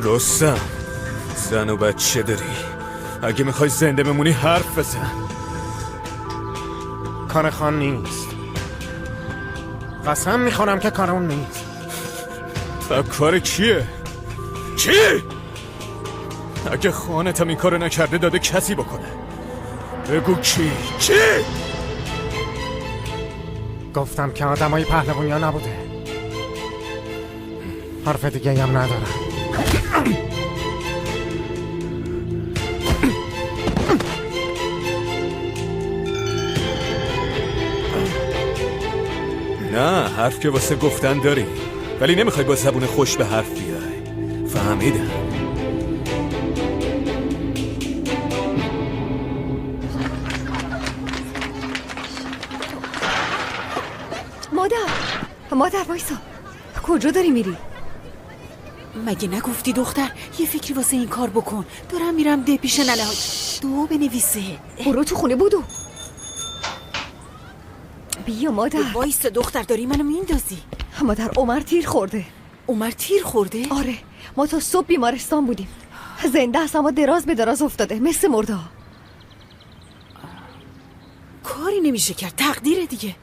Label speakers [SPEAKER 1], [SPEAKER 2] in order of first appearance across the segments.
[SPEAKER 1] رستم، زن و بچه داری، اگه میخوای زنده بمونی حرف بزن.
[SPEAKER 2] کار خان نیست، قسم میخورم که کار اون نیست.
[SPEAKER 1] و کار کیه؟ کی؟ اگه خانتم این کارو نکرده داده کسی بکنه. بگو کی؟
[SPEAKER 2] گفتم که آدمای پهلوانیا نبوده. حرف دیگه هم ندارم.
[SPEAKER 1] نه، حرف که واسه گفتن داری، ولی نمیخوای با زبون خوش به حرف بیای. فهمیدم.
[SPEAKER 3] مادر وایسا، کجا داری میری؟
[SPEAKER 4] مگه نگفتی دختر یه فکری واسه این کار بکن؟ دارم میرم ده پیش ننه دو بنویسه.
[SPEAKER 3] برو تو خونه بودو. بیا مادر.
[SPEAKER 4] وایسا دختر، داری منو میندازی.
[SPEAKER 3] مادر عمر تیر خورده.
[SPEAKER 4] عمر تیر خورده؟
[SPEAKER 3] آره، ما تا صبح بیمارستان بودیم. زنده است اما دراز به دراز افتاده مثل مرده.
[SPEAKER 4] کاری نمیشه کرد، تقدیره دیگه.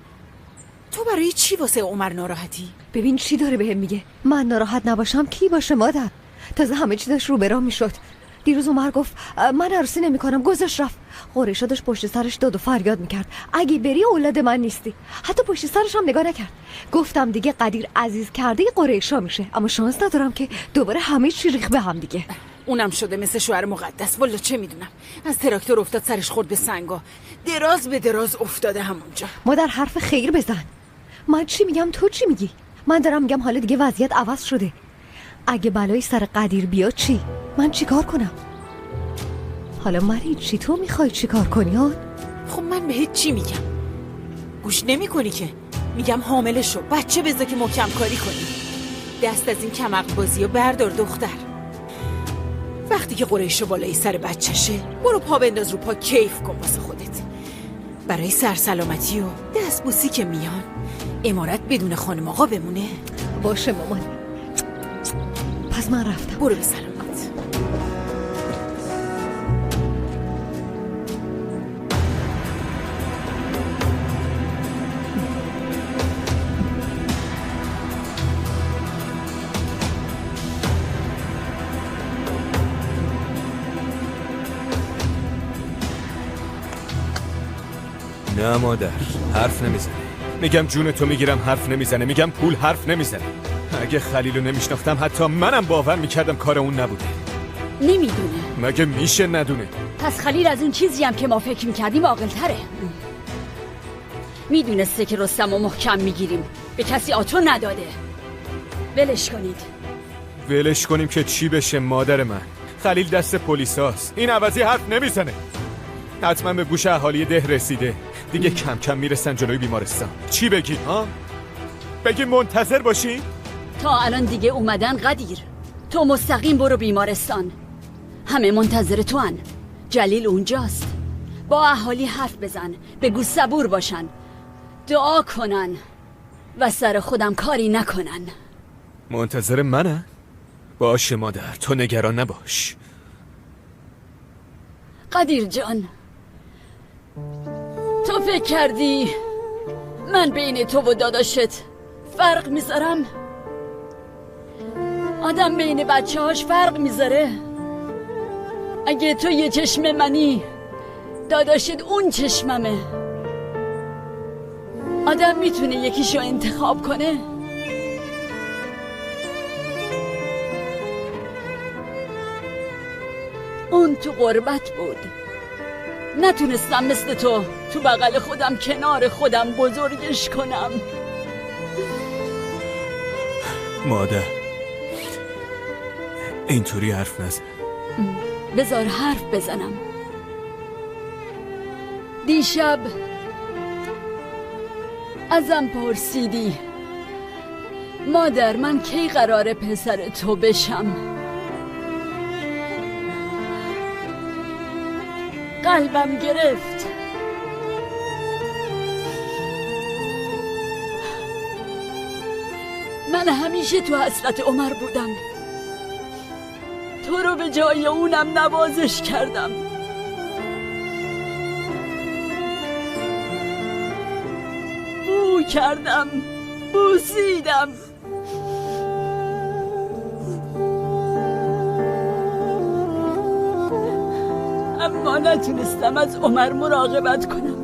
[SPEAKER 4] تو برای چی واسه عمر ناراحتی؟
[SPEAKER 3] ببین چی داره بهم میگه. من ناراحت نباشم کی باشه مادر؟ تازه همه چی داشت رو به راه میشد. دیروز عمر گفت من عروسی نمیکنم، گذاشت رفت. قریشا داشت پشت سرش داد و فریاد میکرد اگه بری اولاد من نیستی. حتی پشت سرش هم نگاه نکرد. گفتم دیگه قدیر عزیز کرده قریشا میشه، اما شانس ندارم که دوباره همه چی ریخ به هم دیگه.
[SPEAKER 4] اونم شده مثل شوهر مقدس. والا چه میدونم، از تراکتور افتاد سرش خورد به سنگا، دراز به دراز افتاده همونجا.
[SPEAKER 3] مادر حرف خیر بزن. من چی میگم تو چی میگی؟ من دارم میگم حالا دیگه وضعیت عوض شده. اگه بلایی سر قدیر بیاد چی؟ من چی کار کنم؟ حالا مری چی تو میخوای چی کار کنی ها؟
[SPEAKER 4] خب من بهت چی میگم؟ گوش نمی کنی که میگم حامله شو، بچه بذار که محکم کاری کنی. دست از این کمق بازی و بردار دختر. وقتی که قریشو بالای سر بچهشه برو پا بنداز رو پا، کیف کن واسه خودت. برای سرسلامتی و دستبوسی که میان امارت بدون خانم آقا بمونه.
[SPEAKER 3] باشه مامان، پس من رفتم.
[SPEAKER 4] برو به سلامت.
[SPEAKER 1] نه مادر، حرف نمیزنه. میگم جون تو میگیرم، حرف نمیزنه. میگم پول، حرف نمیزنه. اگه خلیلو نمیشناختم حتی منم باور میکردم کار اون نبوده.
[SPEAKER 5] نمیدونه.
[SPEAKER 1] مگه میشه ندونه؟
[SPEAKER 5] پس خلیل از اون چیزی هم که ما فکر میکردیم عاقل‌تره. میدونسته که رستم و محکم میگیریم، به کسی آتو نداده. ولش کنید.
[SPEAKER 1] ولش کنیم که چی بشه مادر من؟ خلیل دست پلیساست، این عوضی حرف نمیزنه. حتما به گوش اهالی ده رسیده. دیگه کم کم میرسن جلوی بیمارستان. چی بگی ها؟ بگی منتظر باشی؟
[SPEAKER 5] تا الان دیگه اومدن قدیر. تو مستقیم برو بیمارستان، همه منتظر تو هن. جلیل اونجاست. با اهالی حرف بزن، بگو صبور باشن، دعا کنن و سر خودم کاری نکنن.
[SPEAKER 1] منتظر منه؟ باشه مادر، تو نگران نباش.
[SPEAKER 5] قدیر جان، تو فکر کردی من بین تو و داداشت فرق میذارم؟ آدم بین بچه هاش فرق میذاره؟ اگه تو یه چشم منی، داداشت اون چشممه. آدم میتونه یکیشو انتخاب کنه؟ اون تو غربت بود، نتونستم مثل تو بغل خودم کنار خودم بزرگش کنم.
[SPEAKER 1] مادر اینطوری حرف نزن.
[SPEAKER 5] بذار حرف بزنم. دیشب ازم پرسیدی مادر من کی قراره پسر تو بشم؟ قلبم گرفت. من همیشه تو حسرت عمر بودم. تو رو به جای اونم نوازش کردم. بو کردم، بوسیدم. اما نتونستم از عمر مراقبت کنم.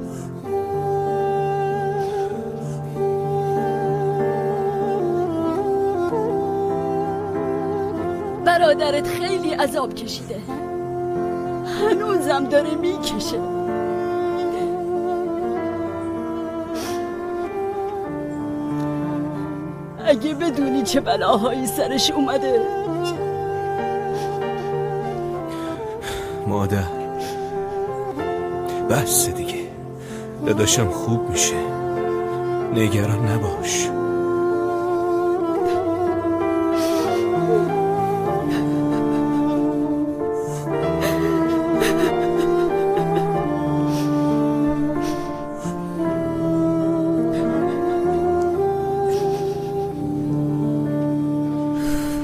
[SPEAKER 5] برادرت خیلی عذاب کشیده، هنوزم داره میکشه. اگه بدونی چه بلاهایی سرش اومده.
[SPEAKER 1] مادر بس دیگه، داداشم خوب میشه، نگران نباش.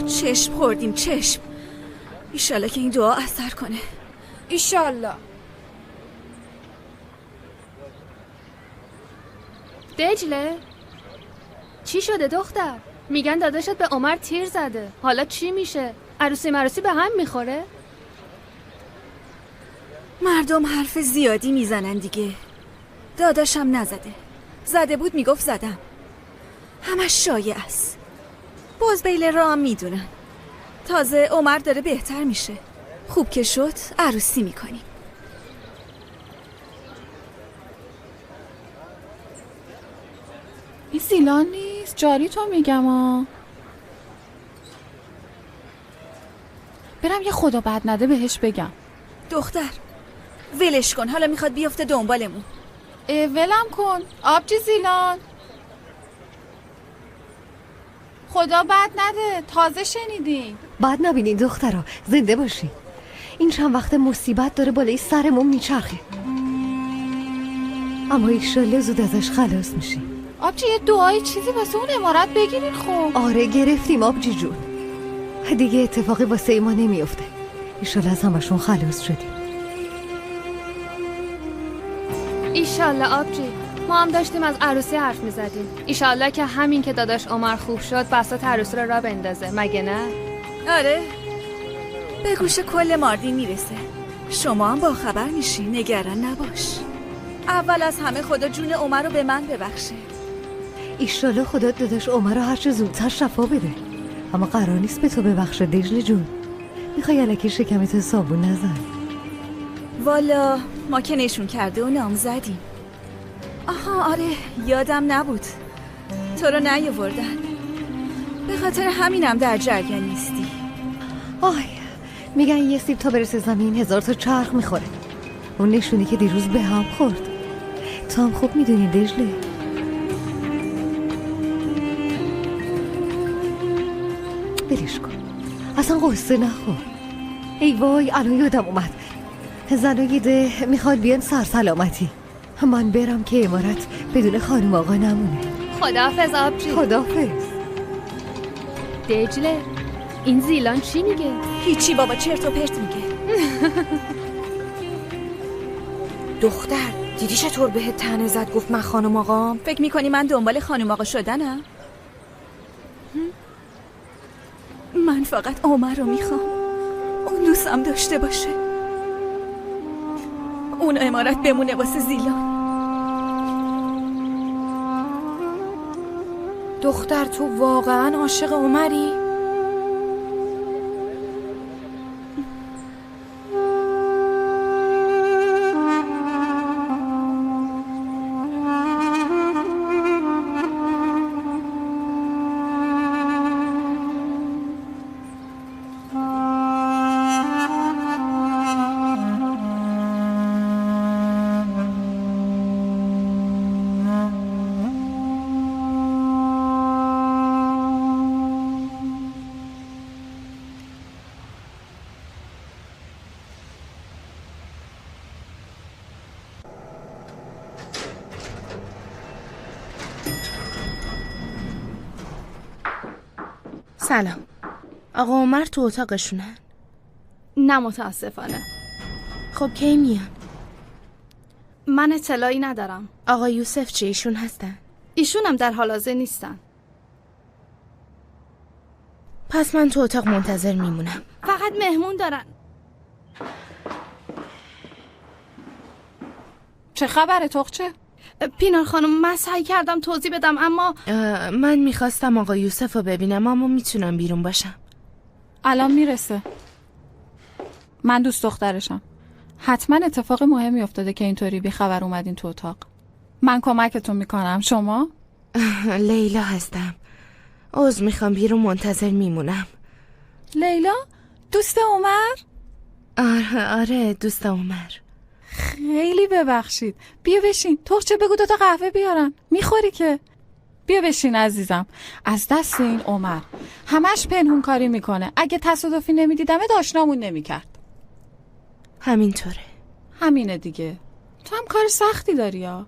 [SPEAKER 6] چشم خوردیم، چشم. ایشالله که این دعا اثر کنه.
[SPEAKER 7] ایشالله. دجله چی شده دختر؟ میگن داداشت به عمر تیر زده، حالا چی میشه؟ عروسی مروسی به هم میخوره؟
[SPEAKER 6] مردم حرف زیادی میزنن دیگه. داداشم نزده، زده بود میگفت زدم. همش شایعه است. باز بیل رام میدونن. تازه عمر داره بهتر میشه. خوب که شد عروسی میکنیم.
[SPEAKER 8] این زیلان نیست، جاری تو میگم برم یه خدا بد نده بهش بگم.
[SPEAKER 6] دختر ولش کن، حالا میخواد بیفته دنبالمون.
[SPEAKER 8] ولم کن آبجی زیلان، خدا بد نده، تازه شنیدین.
[SPEAKER 3] بد نبینید دخترها، زنده باشی. این چند وقت مصیبت داره بالای سرمون میچرخه، اما ایشالله زود ازش خلاص میشی.
[SPEAKER 8] آبجی یه دعای چیزی واسه اون امارت بگیرین. خب
[SPEAKER 3] آره گرفتیم آبجی جون، دیگه اتفاقی واسه ما نمیفته. ایشالله از همشون خلاص شدیم.
[SPEAKER 7] ایشالله آبجی. ما هم داشتیم از عروسی حرف میزدیم. ایشالله که همین که داداش عمر خوب شد بساط عروسی رو را بندازه، مگه نه؟
[SPEAKER 6] آره به گوش کل ماردین میرسه. شما هم با خبر میشی، نگران نباش. اول از همه خدا جون عمر رو به من ببخشه.
[SPEAKER 3] ایشالله خدا داداش عمر رو هرچه زودتر شفا بده. اما قرار نیست به تو ببخشه دجله جون. میخوای الکی شکمت صابون نزن؟
[SPEAKER 6] والا ما که نشون کرده و نام زدیم. آها آره یادم نبود، تو رو نیاوردن. به خاطر همینم در جریان نیستی.
[SPEAKER 3] آی میگن یه سیب تا برسه زمین 1000 تا چرخ میخوره. اون نشونی که دیروز به هم خورد. تو هم خوب میدونی دجله. بلش کن، اصلا قصه نخور. ای وای الان یادم اومد، زنای ده میخواد بیان سرسلامتی. من برم که امارت بدون خانم آقا نمونه.
[SPEAKER 7] خداحافظ آبجی.
[SPEAKER 3] خداحافظ.
[SPEAKER 7] دجله این زیلان چی میگه؟
[SPEAKER 6] هیچی بابا، چرت و پرت میگه. دختر دیدی چطور بهت طعنه زد، گفت من خانم آقام؟ فکر میکنی من دنبال خانم آقا شدنم؟ من فقط عمر رو میخوام، اون دوستم داشته باشه، اون امارت بمونه واسه زیلان.
[SPEAKER 8] دختر تو واقعا عاشق عمری؟
[SPEAKER 9] سلام. آقا عمر تو اتاقشونن؟ نه متاسفانه.
[SPEAKER 10] خب کی میان؟
[SPEAKER 9] من اطلاعی ندارم.
[SPEAKER 10] آقا یوسف چه ایشون هستن؟
[SPEAKER 9] ایشون هم در حال حاضر نیستن.
[SPEAKER 10] پس من تو اتاق منتظر میمونم.
[SPEAKER 9] فقط مهمون دارن.
[SPEAKER 8] چه خبره تخچه؟
[SPEAKER 9] پینار خانم من سعی کردم توضیح بدم اما
[SPEAKER 10] من میخواستم آقا یوسف رو ببینم اما میتونم بیرون باشم.
[SPEAKER 8] الان میرسه. من دوست دخترشم. حتما اتفاق مهمی افتاده که اینطوری بی خبر اومدین تو اتاق. من کمکتون میکنم. شما؟
[SPEAKER 10] لیلا هستم. عذر میخوام بیرون منتظر میمونم.
[SPEAKER 8] لیلا؟ دوست عمر؟
[SPEAKER 10] آره دوست عمر.
[SPEAKER 8] خیلی ببخشید. بیا بشین. تخچه بگو 2 تا قهوه بیارن. میخوری که؟ بیا بشین عزیزم. از دست این عمر همش پنهون کاری میکنه. اگه تصادفی نمیدیدمت آشنامون نمیکرد.
[SPEAKER 10] همینطوره.
[SPEAKER 8] همینه دیگه. تو هم کار سختی داری ها.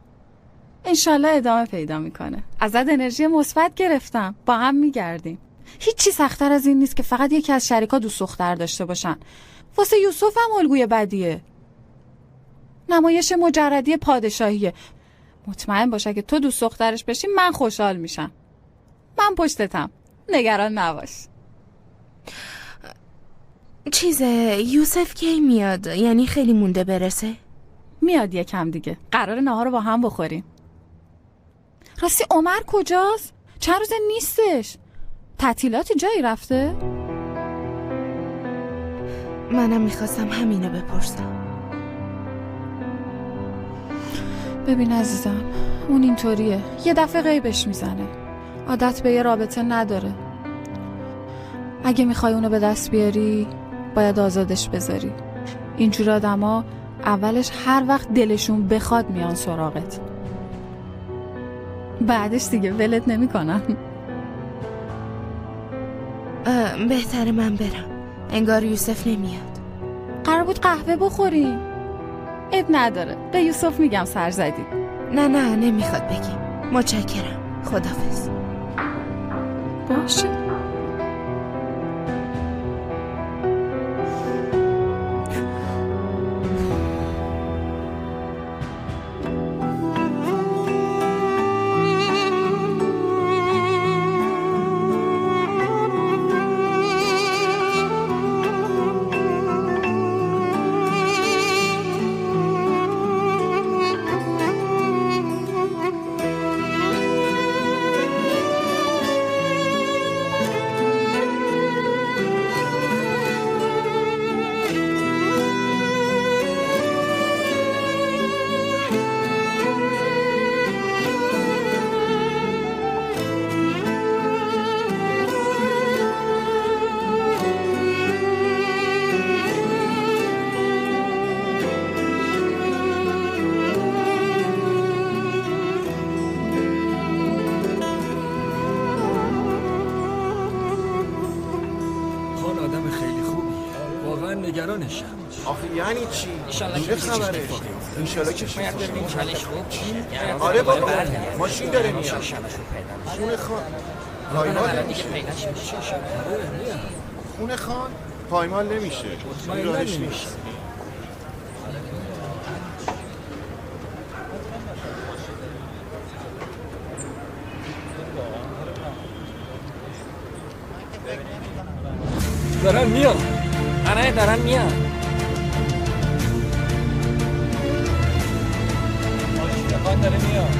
[SPEAKER 8] انشالله ادامه پیدا میکنه. ازت انرژی مثبت گرفتم. با هم میگردیم. هیچی سخت‌تر از این نیست که فقط یکی از شریکا دوست دختر داشته باشن. واسه یوسف هم الگوی بدیه. نمایش مجردی پادشاهیه. مطمئن باش اگه تو دوست دخترش بشی من خوشحال میشم. من پشتتم. نگران نباش.
[SPEAKER 10] یوسف کی میاد؟ یعنی خیلی مونده برسه؟
[SPEAKER 8] میاد یکم دیگه. قراره نهار رو با هم بخوریم. راستی عمر کجاست؟ چند روز نیستش. تعطیلاتی جایی رفته؟
[SPEAKER 10] منم میخواستم همینو بپرسم.
[SPEAKER 8] ببین عزیزم، اون اینطوریه. یه دفعه غیبش میزنه. عادت به یه رابطه نداره. اگه میخوای اونو به دست بیاری باید آزادش بذاری. اینجور آدما اولش هر وقت دلشون بخواد میان سراغت، بعدش دیگه ولت نمیکنن.
[SPEAKER 10] بهتره من برم. انگار یوسف نمیاد.
[SPEAKER 8] قرار بود قهوه بخوریم. اب نداره. به یوسف میگم سر زدی.
[SPEAKER 10] نه نمیخواد بگی. متشکرم. خداحافظ.
[SPEAKER 8] باشه.
[SPEAKER 11] آخه یعنی چی؟ چه خبره؟ انشالله که چیز آره بابا ماشین داره میاد. خونه خان پایمال نمیشه. خونه خان پایمال نمیشه. این راهش نیست.
[SPEAKER 12] دارن میان. آره دارن میان. ماشین داره میاد.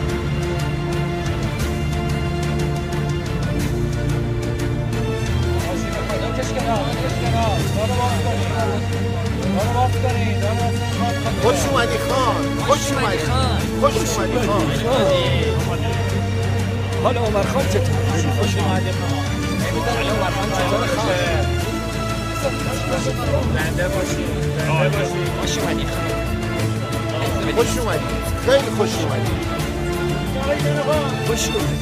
[SPEAKER 12] ماشین خدا کش کنار.
[SPEAKER 11] خوش اومدی خان. خوش اومدی خان.
[SPEAKER 12] حالا عمر خان چطور؟ خوش اومدی خان. حالا عمر خان چطور خان؟ زنده باشی. خوش اومدی خان.
[SPEAKER 11] خوش اومدی. خیلی خوش اومدی.
[SPEAKER 12] خوش اومدی.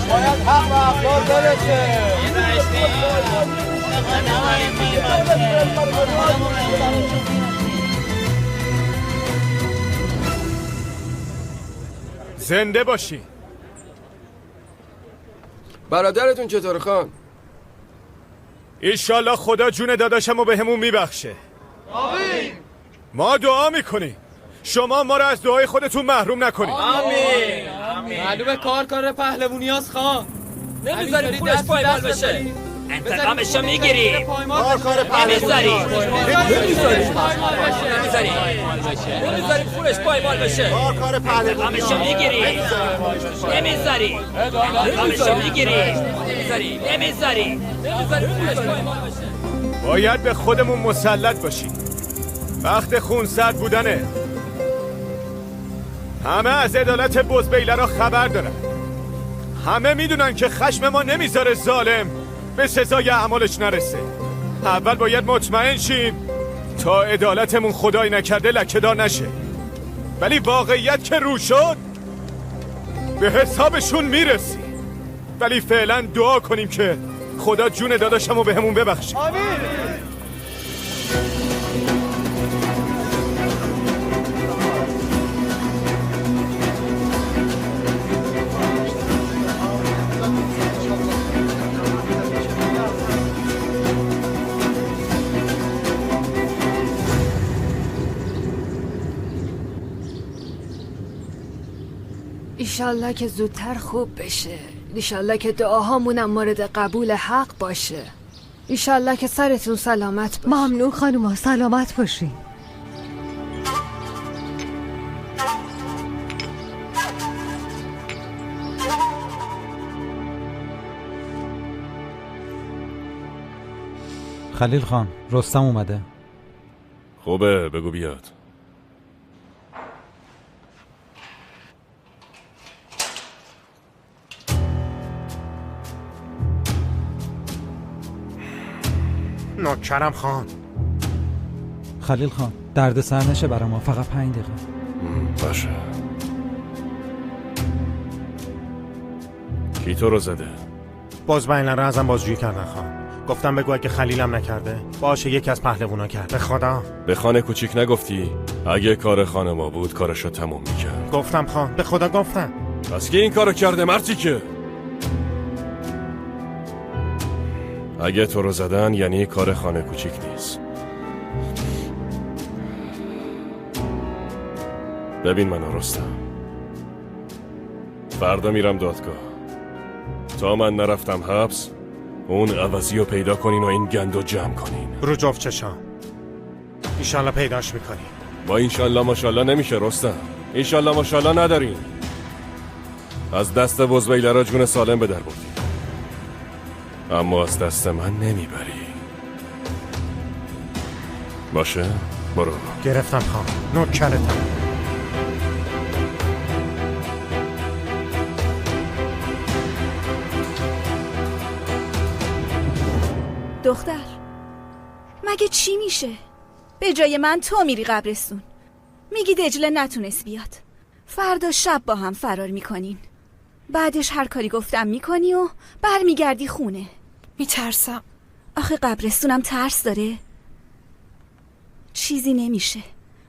[SPEAKER 11] باید حق و افراد برسه.
[SPEAKER 1] زنده باشی.
[SPEAKER 13] برادرتون چطور خان؟
[SPEAKER 1] ایشالله خدا جون داداشمو به همون میبخشه.
[SPEAKER 11] آمین.
[SPEAKER 1] ما دعا میکنیم شما ما رو از دعای خودتون محروم نکنید.
[SPEAKER 12] آمین. معلومه کار پهلوونی هست خان. نمیذاری پولش پایمال بشه.
[SPEAKER 14] انتقامشو میگیری.
[SPEAKER 11] کار پهلوونی
[SPEAKER 14] نمیذاری پولش پایمال بشه.
[SPEAKER 11] کار پهلوونی
[SPEAKER 14] انتقامشو میگیری. نمیذاری انتقامشو میگیری. نمیذاری پولش پایمال بشه.
[SPEAKER 1] باید به خودمون مسلط باشیم. وقت خونسرد بودنه. همه از عدالت بزبیلرا خبر دارن. همه میدونن که خشم ما نمیذاره ظالم به سزای اعمالش نرسه. اول باید مطمئن شیم تا عدالتمون خدای نکرده لکه‌دار نشه. ولی واقعیت که رو شد به حسابشون میرسی. ولی فعلا دعا کنیم که خدا جون داداشمو به همون ببخشه.
[SPEAKER 11] آمین.
[SPEAKER 7] ایشالله که زودتر خوب بشه. ایشالله که دعاهامونم مورد قبول حق باشه. ایشالله که سرتون سلامت باشه.
[SPEAKER 3] ممنون خانوما، سلامت باشی.
[SPEAKER 15] خلیل خان، رستم اومده.
[SPEAKER 16] خوبه، بگو بیاد.
[SPEAKER 2] نوکرم خان.
[SPEAKER 15] خلیل خان، درد سر نشه برا ما، فقط 5 دقیقه.
[SPEAKER 16] باشه. کی تو رو زده؟
[SPEAKER 2] بزبیلر رو ازم بازجویی کردن خان. گفتم بگو اگه خلیلم نکرده باشه یکی از پهلوونا کرد. به خدا.
[SPEAKER 16] به خانه کوچیک نگفتی؟ اگه کار خانه ما بود کارشو تموم میکرد.
[SPEAKER 2] گفتم خان، به خدا گفتم.
[SPEAKER 16] پس کی این کارو کرده مرتی که؟ اگه تو رو زدن یعنی کار خانه کوچیک نیست. ببین منو رستم، فردا میرم دادگاه. تا من نرفتم حبس اون عوضی رو پیدا کنین و این گندو جمع کنین.
[SPEAKER 2] رو جفت چشام. ایشالله پیداش میکنی.
[SPEAKER 16] با اینشالله ماشالله نمیشه رستم. اینشالله ماشالله ندارین. از دست بزبیلرا جون سالم به در بردی، اما از دست من نمیبری. باشه؟ برو.
[SPEAKER 2] گرفتم خان. نوکرتم.
[SPEAKER 6] دختر، مگه چی میشه؟ به جای من تو میری قبرستون. میگی دجله نتونست بیاد. فردا شب با هم فرار میکنین. بعدش هر کاری گفتم میکنی و برمیگردی خونه.
[SPEAKER 4] میترسم.
[SPEAKER 6] آخه قبرستونم ترس داره؟ چیزی نمیشه.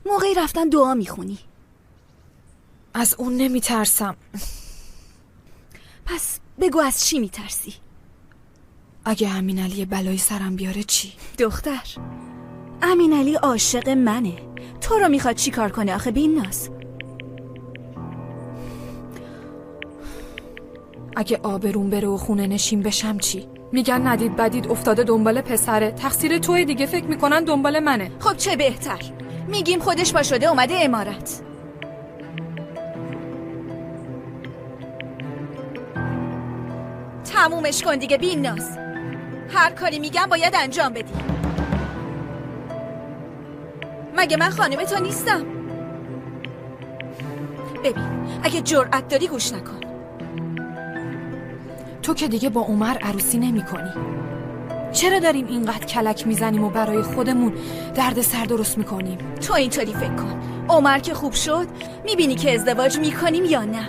[SPEAKER 6] موقعی رفتن دعا میخونی.
[SPEAKER 4] از اون نمیترسم.
[SPEAKER 6] پس بگو از چی میترسی؟
[SPEAKER 4] اگه امین علی بلایی سرم بیاره چی؟
[SPEAKER 6] دختر، امین علی عاشق منه. تو رو میخواد چی کار کنه آخه بی‌ناز؟
[SPEAKER 7] اگه آبروم بره و خونه نشین بشم چی؟ میگن ندید بدید افتاده دنبال پسره. تقصیر توی دیگه، فکر میکنن دنبال منه.
[SPEAKER 6] خب چه بهتر. میگیم خودش پا شده اومده امارت. تمومش کن دیگه بی‌ناز. هر کاری میگم باید انجام بدی. مگه من خانم تو نیستم؟ ببین، اگه جرأت داری گوش نکن.
[SPEAKER 7] تو که دیگه با عمر عروسی نمی کنی. چرا داریم اینقدر کلک میزنیم و برای خودمون درد سر درست میکنیم؟
[SPEAKER 6] تو اینطوری فکر کن. عمر که خوب شد میبینی که ازدواج میکنیم یا نه.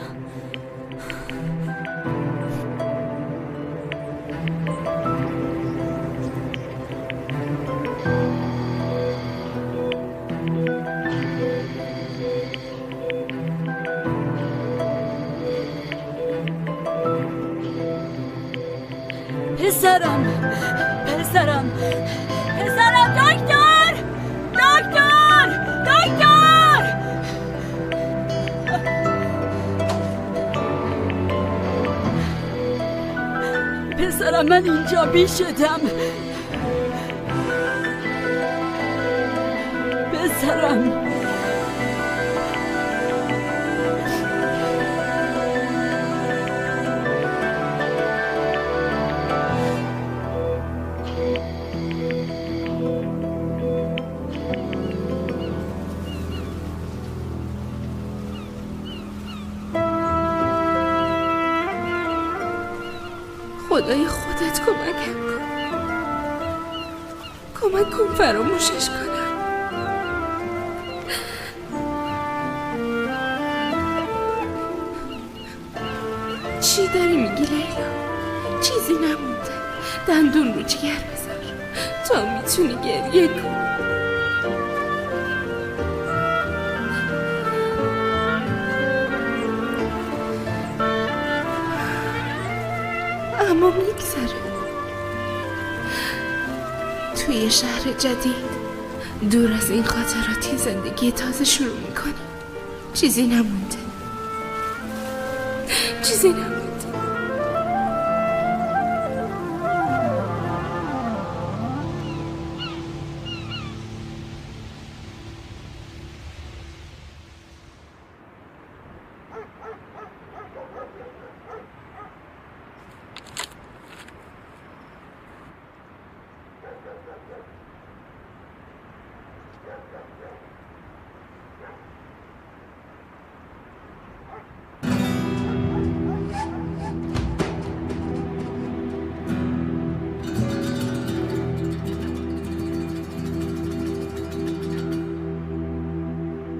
[SPEAKER 5] پسرم دکتر دکتر دکتر پسرم من اینجا بیشتم پسرم
[SPEAKER 10] خدای خودت کمکم کن، کمک کن فراموشش کنم. چی داری میگی لیلا؟ چیزی نمونده. دندون رو جگر بذار تا میتونی گریه کن. اما میگذره. توی شهر جدید دور از این خاطراتی زندگی تازه شروع میکنی. چیزی نمونده، چیزی نمونده.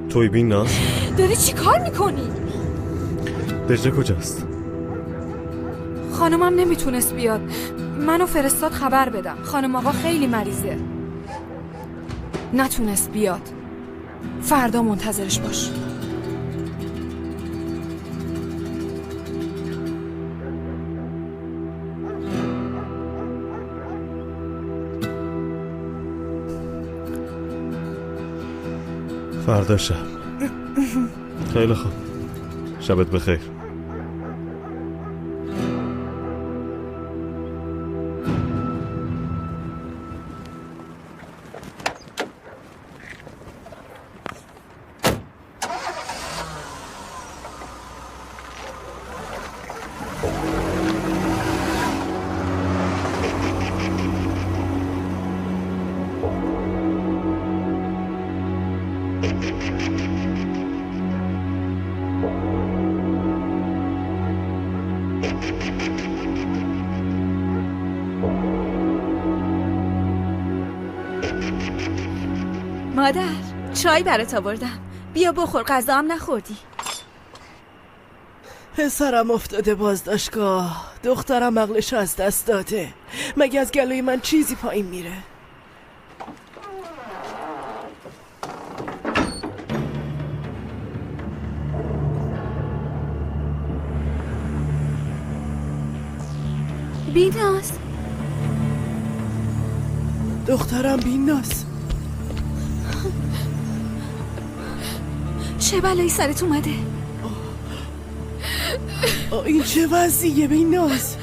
[SPEAKER 11] توی بین ناز؟
[SPEAKER 6] داری چی کار میکنی؟
[SPEAKER 11] دجله کجاست؟
[SPEAKER 6] خانمم نمیتونست بیاد. منو فرستاد خبر بدم. خانم آقا خیلی مریضه، نتونست بیاد. فردا منتظرش باش.
[SPEAKER 11] فردا شب. خیلی خوب، شبت بخیر.
[SPEAKER 6] مادر، چای برات آوردم. بیا بخور، غذا هم نخوردی.
[SPEAKER 17] پسرم افتاده بازداشتگاه. دخترم عقلش از دست داده. مگه از گلوی من چیزی پایین میره؟
[SPEAKER 6] بیناز،
[SPEAKER 17] دخترم بیناز،
[SPEAKER 6] چه بلایی سرت اومده؟
[SPEAKER 17] این چه وضعیه بیناز؟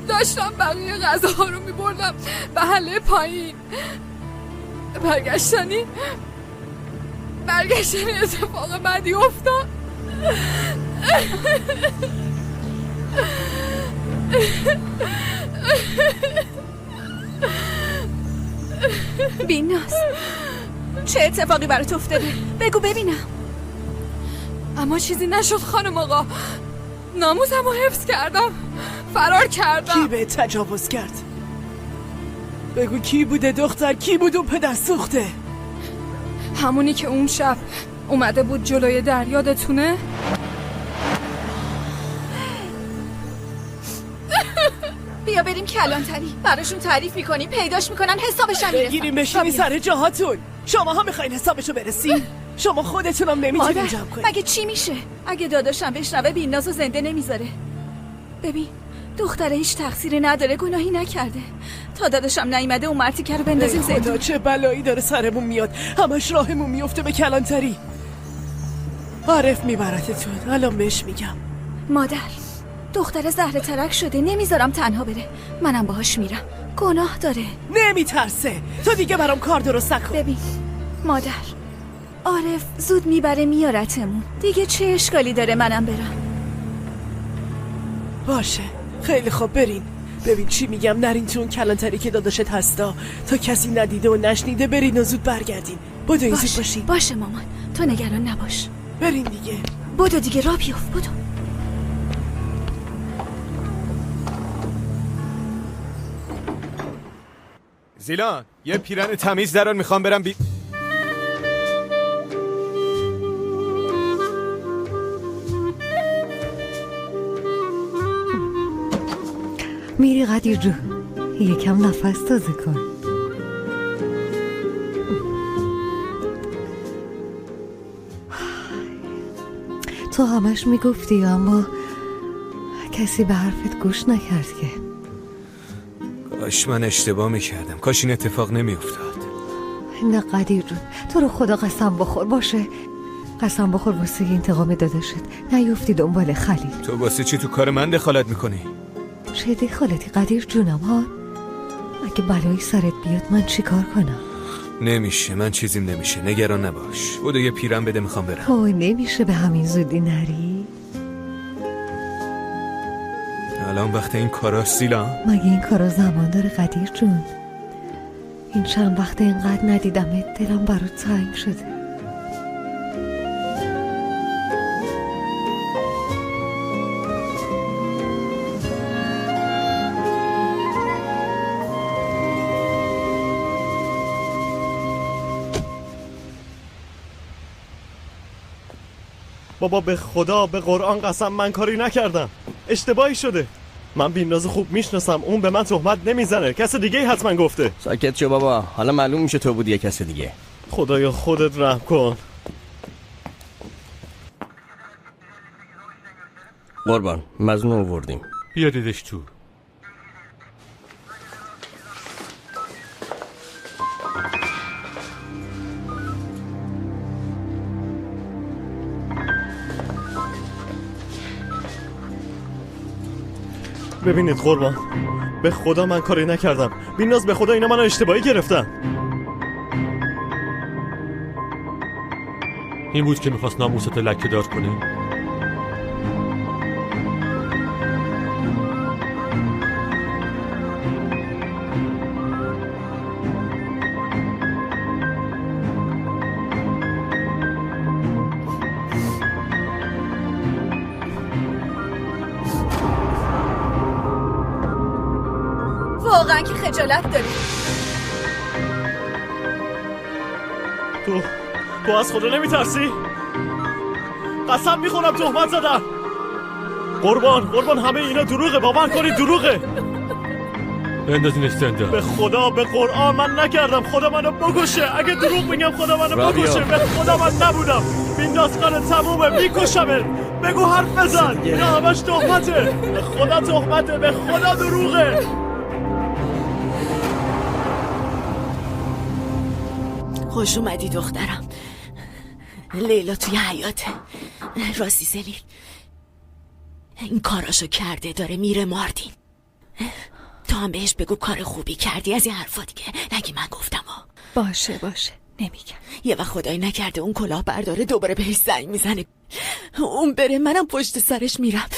[SPEAKER 7] داشتم بقیه غذاها رو میبردم محله پایین. برگشتنی اتفاق بدی افتاد.
[SPEAKER 6] بیناز، چه اتفاقی برات افتاده؟ بگو ببینم.
[SPEAKER 7] اما چیزی نشد خانم آقا. ناموسم رو حفظ کردم، فرار کردم.
[SPEAKER 17] کی به تجاوز کرد؟ بگو کی بوده دختر؟ کی بود اون پدر سوخته؟
[SPEAKER 7] همونی که اون شب اومده بود جلوی در، یادتونه؟
[SPEAKER 6] بیا بریم کلانتری، براشون تعریف میکنیم، پیداش میکنن، حسابش هم میرسن.
[SPEAKER 17] بگیریم بشینی سر جاهاتون. شما ها میخواین حسابشو برسین؟ شما خودتونم نمیتونین جمع کنین.
[SPEAKER 6] مگه چی میشه؟ اگه داداشم بشنوه بینازو زنده نمیذاره. ببین دختره هیچ تقصیری نداره، گناهی نکرده. تا داداشم نیومده اون مرتیکه رو بندازیم زندون.
[SPEAKER 17] خدا چه بلایی داره سرمون میاد، همش راهمون میفته به کلانتری. عارف میبرتتون، الان بهش میگم.
[SPEAKER 6] مادر، دختره زهر ترک شده، نمیذارم تنها بره. منم باهاش میرم، گناه داره.
[SPEAKER 17] نمیترسه، تو دیگه برام کار درست نکن.
[SPEAKER 6] ببین مادر، عارف زود میبره میارتمون، دیگه چه اشکالی داره منم برم؟
[SPEAKER 17] باشه خیلی خوب، برین. ببین چی میگم، نرین تو اون کلانتری که داداشت هستا، تا کسی ندیده و نشنیده برین و زود برگردین. بدو زود باشین.
[SPEAKER 6] باشه مامان، تو نگران نباش.
[SPEAKER 17] برین دیگه.
[SPEAKER 6] بدو دیگه، را بیفت، بدو.
[SPEAKER 1] زیلان یه پیرن تمیز درون میخوام برم
[SPEAKER 3] میری قدیر جو، یکم نفس تازه کن. تو همش میگفتی اما کسی به حرفت گوش نکرد که.
[SPEAKER 1] کاش من اشتباه میکردم، کاش این اتفاق نمیافتاد.
[SPEAKER 3] نه قدیر جون، تو رو خدا قسم بخور، باشه قسم بخور واسه انتقام داداشت نیفتی دنبال خلیل.
[SPEAKER 1] تو واسه چی تو کار من دخالت میکنی؟
[SPEAKER 3] چه دخالتی قدیر جونم ها؟ اگه بلایی سرت بیاد من چی کار کنم؟
[SPEAKER 1] نمیشه، من چیزیم نمیشه، نگران نباش. بودو یه پیرن بده میخوام برم.
[SPEAKER 3] وای نمیشه به همین زودی نری.
[SPEAKER 1] الان وقت این کارا سیلا؟
[SPEAKER 3] مگه این کارا زمان داره قدیر جون؟ این چند وقت اینقدر ندیدمت دلم برات تنگ شده.
[SPEAKER 2] بابا به خدا به قرآن قسم من کاری نکردم، اشتباهی شده. من بی‌ناز خوب میشناسم، اون به من تهمت نمیزنه، کس دیگه ای حتما گفته.
[SPEAKER 18] ساکت شو بابا، حالا معلوم میشه تو بودی یا کس دیگه.
[SPEAKER 2] خدایا خودت رحم کن.
[SPEAKER 18] قربان مظنون آوردیم،
[SPEAKER 16] بیاریدش تو.
[SPEAKER 2] ببینید قربان، به خدا من کاری نکردم، بی‌ناز به خدا اینا منو اشتباهی گرفتن.
[SPEAKER 16] این بود که میخواست ناموست لکه دار کنه.
[SPEAKER 6] واقعا که خجالت داری.
[SPEAKER 2] تو از خدا نمیترسی؟ قسم میخونم تهمت زدم. قربان همه اینا دروغه، باور کنید دروغه.
[SPEAKER 16] بندازینش زندان.
[SPEAKER 2] به خدا به قرآن من نکردم، خدا منو بکشه. اگه دروغ میگم خدا منو بکشه. به خدا من نبودم، بینداز کار تمومه، میکشمه. بگو حرف بزن، اینا همش تهمته. به خدا تهمته، به خدا دروغه.
[SPEAKER 4] خوش اومدی دخترم. لیلا توی حیاته. راستی سلیل این کاراشو کرده، داره میره ماردین. تو هم بهش بگو کار خوبی کردی، از این حرفا دیگه نگی من گفتم ها.
[SPEAKER 6] باشه نمیگم.
[SPEAKER 4] یه وقت خدایی نکرده اون کلاه برداره دوباره بهش زنگ میزنه، اون بره منم پشت سرش میرم.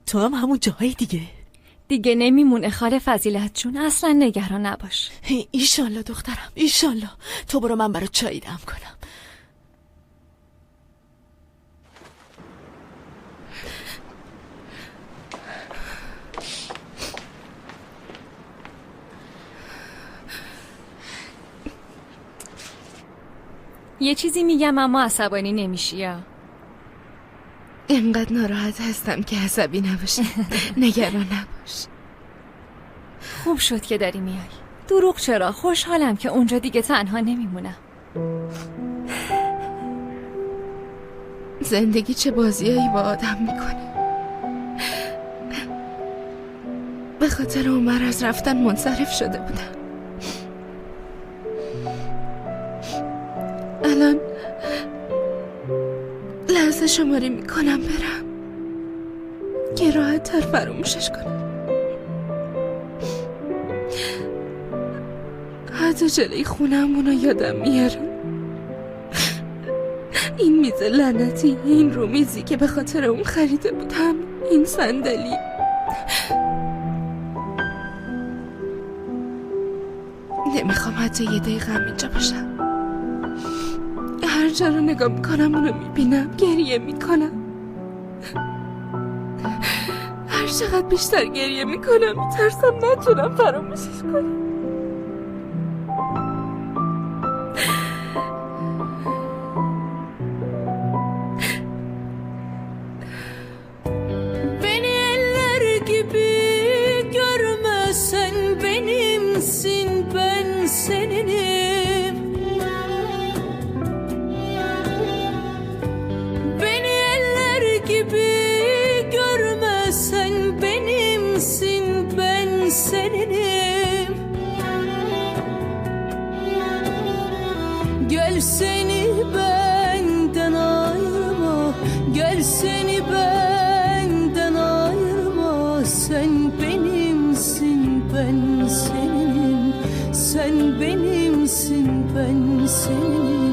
[SPEAKER 4] تو هم همون جایی دیگه
[SPEAKER 6] نمیمونه خاله فضیلت جون، اصلا نگران نباش.
[SPEAKER 4] ایشالله دخترم، ایشالله. تو برو من برات چایی دم کنم.
[SPEAKER 6] یه چیزی میگم اما عصبانی نمیشی یا؟
[SPEAKER 10] اینقدر ناراحت هستم که عصبی نباشی. نگران نباش.
[SPEAKER 6] خوب شد که داری میای. دروغ چرا؟ خوشحالم که اونجا دیگه تنها نمیمونم.
[SPEAKER 10] زندگی چه بازیایی با آدم میکنه. به خاطر عمر از رفتن منصرف شده بودم. الان لحظه شماری میکنم برم که راحت تر فراموشش کنم. حتی جلوی خونمونو یادم میارم. این میز لعنتی، این رومیزی که به خاطر اون خریده بودم، این صندلی. نمیخوام حتی یه دقیقه هم اینجا باشم. هر جا رو نگاه میکنم اونو میبینم، گریه میکنم. هر چقدر بیشتر گریه میکنم میترسم نتونم فراموشش کنم.
[SPEAKER 19] Gel seni benden ayırma, gel seni benden ayırma. Sen benimsin, ben seninim. Sen benimsin, ben seninim.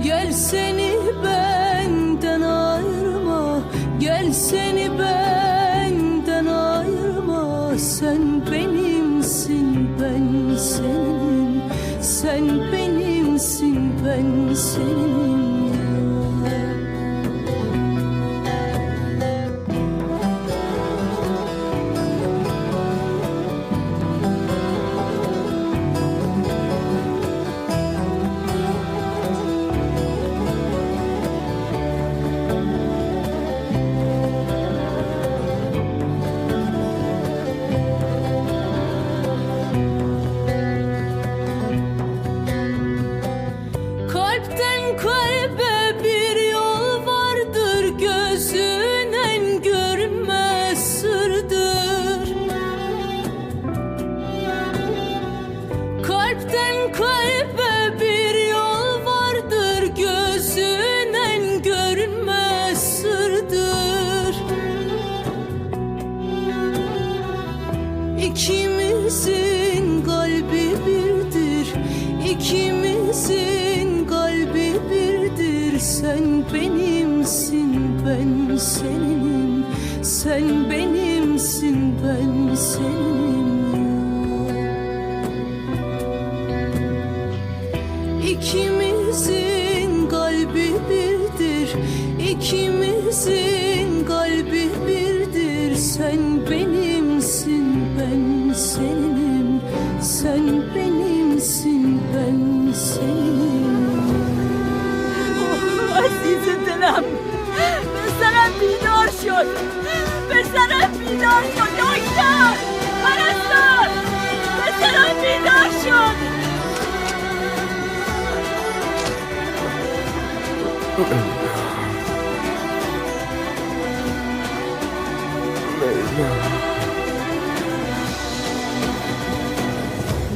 [SPEAKER 19] Gel seni benden ayırma, gel seni benden ayırma. Sen benimsin, ben senin. Sen benimsin, ben senin. İkimizin kalbi birdir, ikimizin kalbi birdir. Sen benimsin, ben seninim. Sen benimsin, ben seninim. İkimizin kalbi birdir, ikimizin kalbi birdir. Sen benimsin, ben seninim. Sen benimsin, ben seninim.
[SPEAKER 5] Oh, aziz دلم پسرم بیدار شد، پسرم بیدار شد. دکتر پرستار، پسرم بیدار شد.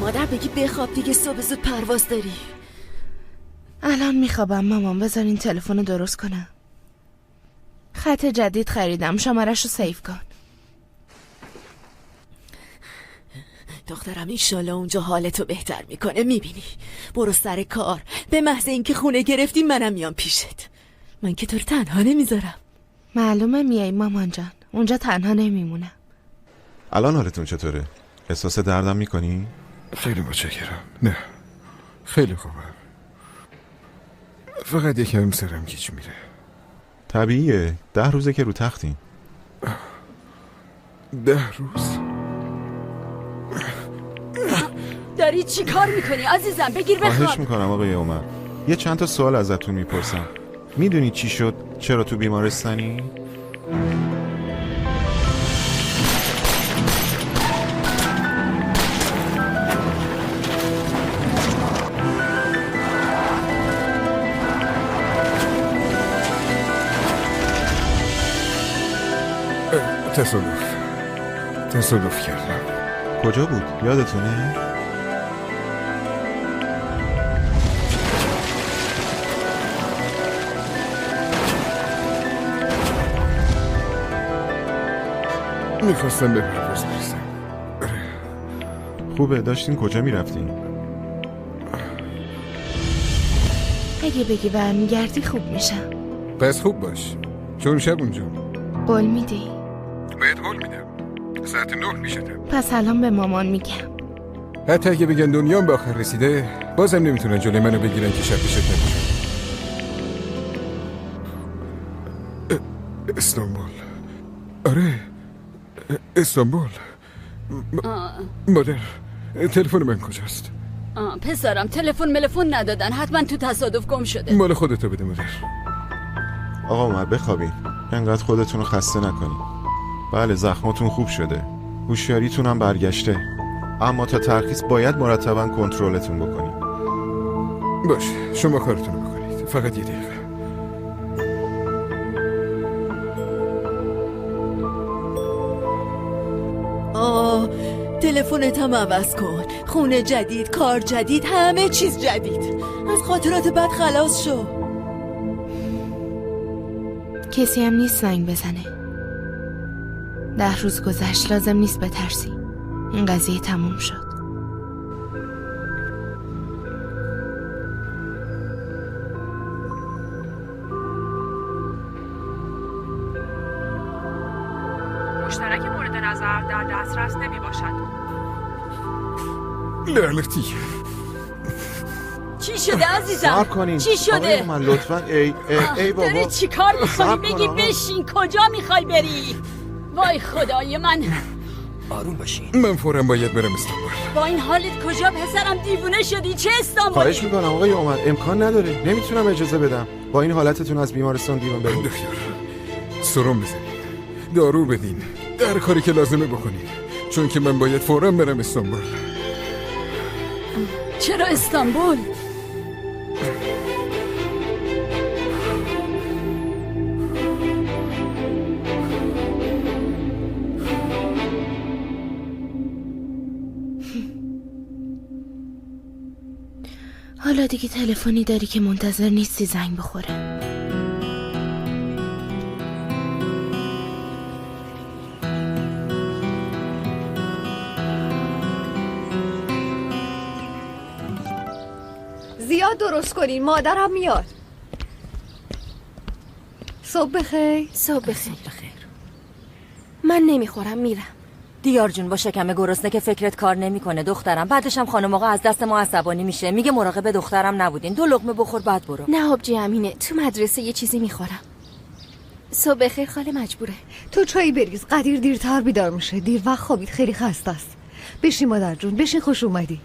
[SPEAKER 6] مادر بگی بخواب دیگه، صبح زود پرواز داری.
[SPEAKER 10] الان میخوابم مامان، بذارین تلفن رو درست کنم. خط جدید خریدم، شمارش رو سیف کن.
[SPEAKER 6] دخترم ایشالا اونجا حالتو بهتر میکنه، میبینی. برو سر کار، به محض اینکه خونه گرفتی منم میام پیشت. من که تو رو تنها نمیذارم.
[SPEAKER 10] معلومه میای مامان جان، اونجا تنها نمیمونم.
[SPEAKER 11] الان حالتون چطوره؟ احساس دردم میکنی؟
[SPEAKER 20] خیلی متشکرم. نه خیلی خوبه، فقط یکم سرم گیج میره.
[SPEAKER 11] طبیعیه، 10 روزه که رو تختین.
[SPEAKER 20] 10 روز؟
[SPEAKER 5] داری چی کار میکنی عزیزم؟ بگیر بخواب.
[SPEAKER 11] خواهش میکنم آقای عمر، یه چند تا سوال ازتون میپرسم. میدونی چی شد؟ چرا تو بیمارستانی؟
[SPEAKER 20] تصادف کردم.
[SPEAKER 21] کجا بود؟ یادتونه؟
[SPEAKER 20] میخواستم به پرواز برسم.
[SPEAKER 21] خوبه، داشتین کجا میرفتین؟
[SPEAKER 10] اگه بگی برمیگردی خوب میشم.
[SPEAKER 20] پس خوب باش، چون شب اونجا
[SPEAKER 10] قول میدی؟
[SPEAKER 20] باید قول میدم. ساعت 9 میشدم.
[SPEAKER 10] پس الان به مامان میگم.
[SPEAKER 20] حتی اگه بگن دنیام به آخر رسیده، بازم نمیتونن جلوی منو بگیرن که شب پیشت نمیشم. استانبول. آره استانبول. مادر تلفن من کجاست؟
[SPEAKER 5] پسرم تلفن ندادن، حتما تو تصادف گم شده.
[SPEAKER 20] مال خودتو بده مادر.
[SPEAKER 21] آقا عمر بخوابین، انقدر خودتون رو خسته نکنین. بله زخماتون خوب شده، هوشیاریتون هم برگشته، اما تا ترخیص باید مرتبا کنترلتون بکنیم.
[SPEAKER 20] باش شما کارتون رو بکنید، فقط یه دقیقه.
[SPEAKER 22] تلفنت هم عوض کن، خونه جدید، کار جدید، همه چیز جدید. از خاطرات بد خلاص شو.
[SPEAKER 10] کسی هم نیست زنگ بزنه. 10 روز گذشت، لازم نیست بترسی. این قضیه تموم شد.
[SPEAKER 23] مشترک مورد نظر در دسترس نمی باشد.
[SPEAKER 20] لعنتی.
[SPEAKER 5] چی شده عزیزم؟
[SPEAKER 21] صبر کنین.
[SPEAKER 5] چی شده؟
[SPEAKER 21] من لطفا ای بابا.
[SPEAKER 5] داری چی کار میکنی؟ بگی بشین، کجا میخوای بری؟ وای خدای من.
[SPEAKER 21] آروم باشین. من فوراً باید برم استانبول.
[SPEAKER 5] با این حالت کجا پسرم؟ دیوونه شدی؟ چه استانبولی؟
[SPEAKER 21] خواهش میکنم آقای عمر، امکان نداره، نمیتونم اجازه بدم با این حالتتون از بیمارستان بیرون برید.
[SPEAKER 20] دکتر سرم بزنین، دارو بدین، در کاری که لازمه بکنین، چون که من باید فوراً برم استانبول.
[SPEAKER 5] چرا استانبول؟
[SPEAKER 10] حالا دیگه تلفنی داری که منتظر نیستی زنگ بخوره.
[SPEAKER 3] زیاد درست کنین، مادرم میاد. صبح بخیر.
[SPEAKER 10] صبح بخیر. من نمیخورم، میرم.
[SPEAKER 24] دیار جون با شکم گرسنه که فکرت کار نمیکنه دخترم. بعدش هم خانم آقا از دست ما عصبانی میشه، میگه مراقب دخترم نبودین. 2 لقمه بخور بعد برو.
[SPEAKER 10] نه آبجی امینه، تو مدرسه یه چیزی میخورم. صبح بخیر خاله، مجبوره.
[SPEAKER 3] تو چایی بریز، قدیر دیرتر بیدار میشه، دیر وقت خوابید، خیلی خسته است. بشین مادر جون، بشین، خوش اومدی.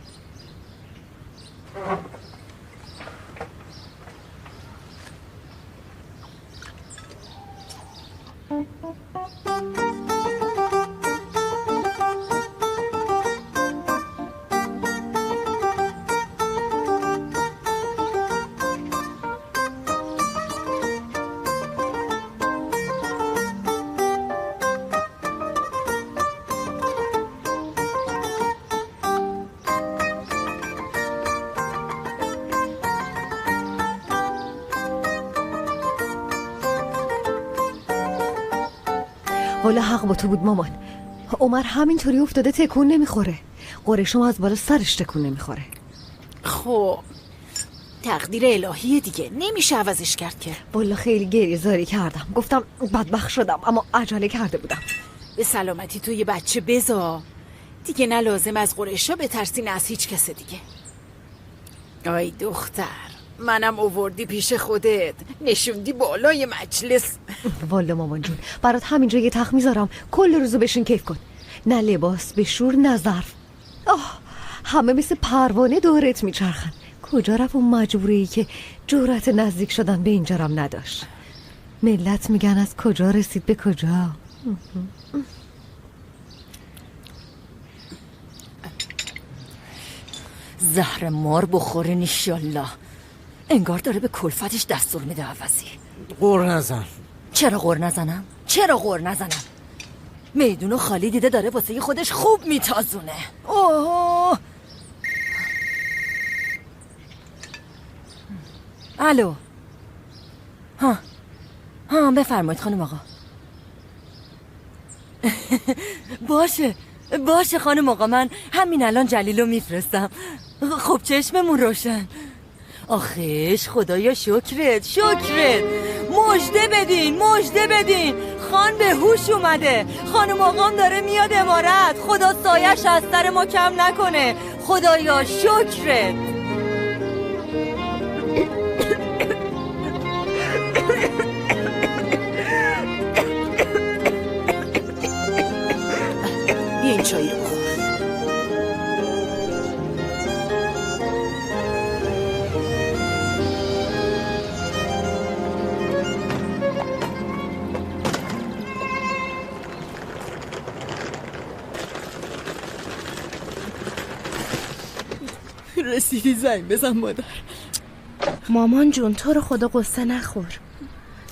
[SPEAKER 3] والا حق با تو بود مامان. عمر همینطوری افتاده تکون نمیخوره. قرشم از بالا سرش تکون نمیخوره.
[SPEAKER 4] خب تقدیر الهیه دیگه، نمیشه عوضش کرد که.
[SPEAKER 3] والا خیلی گریه زاری کردم، گفتم بدبخت شدم، اما عجله کرده بودم.
[SPEAKER 4] به سلامتی تو یه بچه بزا دیگه، نه لازم از قریشا بترسی نه از هیچ کس دیگه. آی دختر، منم آوردی پیش خودت، نشوندی بالای مجلس.
[SPEAKER 3] والا مامان جون، برات همینجا یه تخت میذارم، کل روزو بشین کیف کن. نه لباس به شور، نه ظرف. همه مثل پروانه دورت میچرخن. کجا رفت اون مجبوری که جرأت نزدیک شدن به اینجارم نداشت؟ ملت میگن از کجا رسید به کجا.
[SPEAKER 24] زهر مار بخوره انشالله. انگار داره به کلفتش دستور میده عوضی.
[SPEAKER 11] غر نزن.
[SPEAKER 24] چرا غر نزنم؟ چرا غر نزنم؟ میدونو خالی دیده داره واسه خودش خوب میتازونه. اوه الو. ها بفرمایید خانم آقا. باشه خانم آقا، من همین الان جلیلو میفرستم. خب چشممون روشن. آخیش خدایا شکرت. مژده بدین خان به هوش اومده. خانم آقام داره میاد امارت. خدا سایش از سر ما کم نکنه. خدایا شکرت.
[SPEAKER 4] بیا این چایی رو بخور.
[SPEAKER 17] رسیدی زنگ بزن مادر.
[SPEAKER 10] مامان جون تو رو خدا قصه نخور.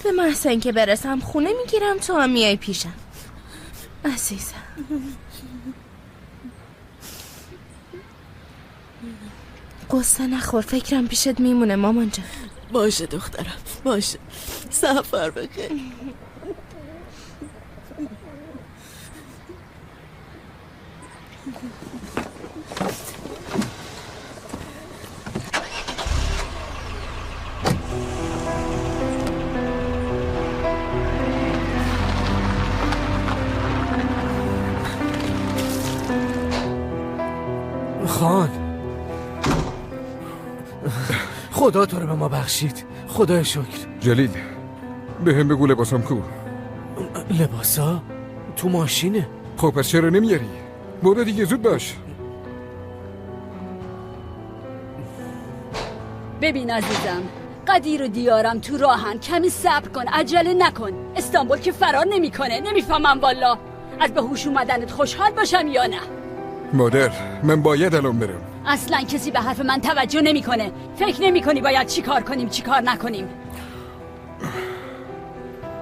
[SPEAKER 10] به محسن که برسم خونه میگیرم تو هم میای پیشم عزیزم. قصه نخور، فکرم پیشت میمونه مامان جان.
[SPEAKER 17] باشه دخترم باشه. سفر بخیر.
[SPEAKER 8] خان خدا تو رو به ما بخشید. خدای شکر.
[SPEAKER 20] جلیل به هم بگو لباسم کو.
[SPEAKER 8] لباسا؟ تو ماشینه.
[SPEAKER 20] خب پس چرا نمیاری؟ برو دیگه زود باش.
[SPEAKER 5] ببین عزیزم، قدیر و دیارم تو راهن، کمی صبر کن، عجله نکن. استانبول که فرار نمیکنه. نمیفهمم والا. از به هوش اومدنت خوشحال باشم یا نه؟
[SPEAKER 20] مادر من باید الان برم.
[SPEAKER 5] اصلا کسی به حرف من توجه نمیکنه. فکر نمیکنی باید چی کار کنیم چی کار نکنیم؟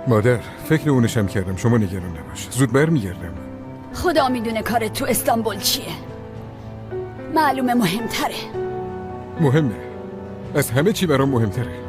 [SPEAKER 20] مادر فکر اونشم کردم، شما نگران نباش، زود برمیگردم.
[SPEAKER 5] خدا میدونه کارت تو استانبول چیه. معلومه مهمتره.
[SPEAKER 20] مهمه، از همه چی برام مهمتره.